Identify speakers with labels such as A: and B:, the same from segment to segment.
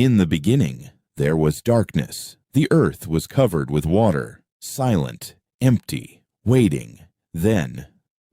A: In the beginning, there was darkness. The earth was covered with water, silent, empty, waiting. Then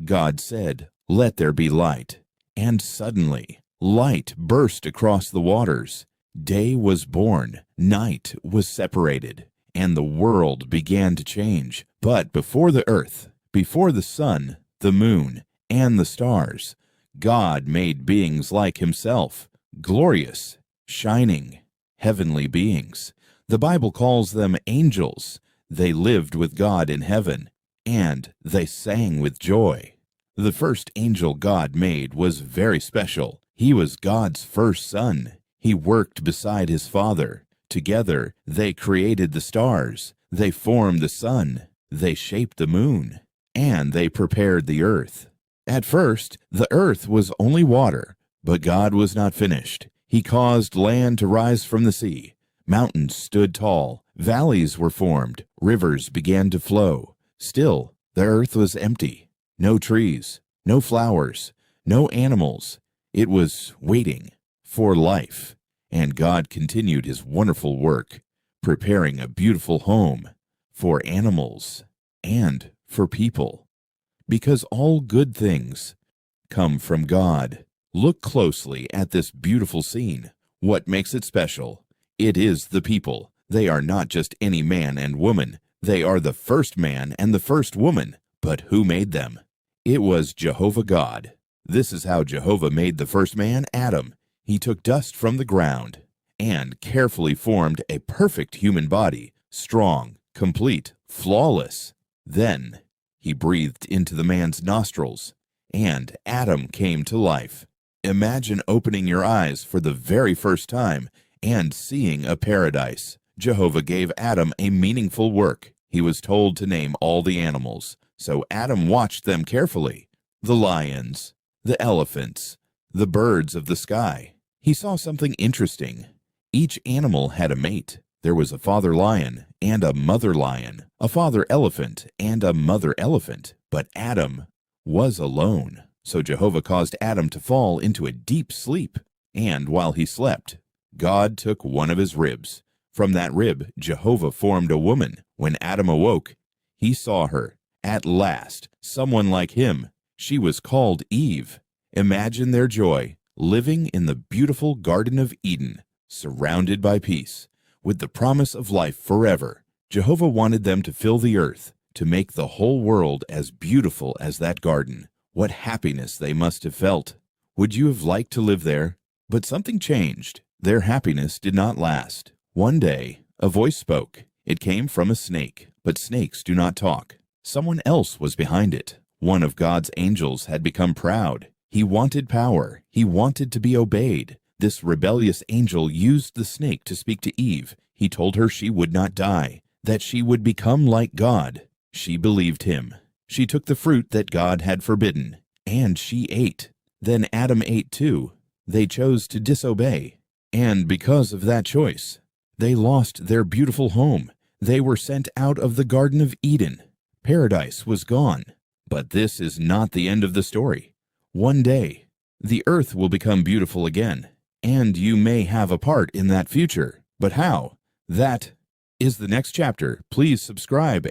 A: God said, "Let there be light." And suddenly, light burst across the waters. Day was born, night was separated, and the world began to change. But before the earth, before the sun, the moon, and the stars, God made beings like Himself, glorious, shining, heavenly beings. The Bible calls them angels. They lived with God in heaven, and they sang with joy. The first angel God made was very special. He was God's first son. He worked beside his Father. Together, they created the stars. They formed the sun. They shaped the moon. And they prepared the earth. At first, the earth was only water, but God was not finished. He caused land to rise from the sea. Mountains stood tall. Valleys were formed. Rivers began to flow. Still, the earth was empty. No trees, no flowers, no animals. It was waiting for life. And God continued His wonderful work, preparing a beautiful home for animals and for people. Because all good things come from God. Look closely at this beautiful scene. What makes it special? It is the people. They are not just any man and woman. They are the first man and the first woman. But who made them? It was Jehovah God. This is how Jehovah made the first man, Adam. He took dust from the ground and carefully formed a perfect human body, strong, complete, flawless. Then He breathed into the man's nostrils, and Adam came to life. Imagine opening your eyes for the very first time and seeing a paradise. Jehovah gave Adam a meaningful work. He was told to name all the animals, so Adam watched them carefully. The lions, the elephants, the birds of the sky. He saw something interesting. Each animal had a mate. There was a father lion and a mother lion, a father elephant and a mother elephant. But Adam was alone. So Jehovah caused Adam to fall into a deep sleep. And while he slept, God took one of his ribs. From that rib, Jehovah formed a woman. When Adam awoke, he saw her. At last, someone like him. She was called Eve. Imagine their joy, living in the beautiful Garden of Eden, surrounded by peace, with the promise of life forever. Jehovah wanted them to fill the earth, to make the whole world as beautiful as that garden. What happiness they must have felt. Would you have liked to live there? But something changed. Their happiness did not last. One day, a voice spoke. It came from a snake, but snakes do not talk. Someone else was behind it. One of God's angels had become proud. He wanted power. He wanted to be obeyed. This rebellious angel used the snake to speak to Eve. He told her she would not die, that she would become like God. She believed him. She took the fruit that God had forbidden, and she ate. Then Adam ate too. They chose to disobey. And because of that choice, they lost their beautiful home. They were sent out of the Garden of Eden. Paradise was gone. But this is not the end of the story. One day, the earth will become beautiful again, and you may have a part in that future. But how? That is the next chapter. Please subscribe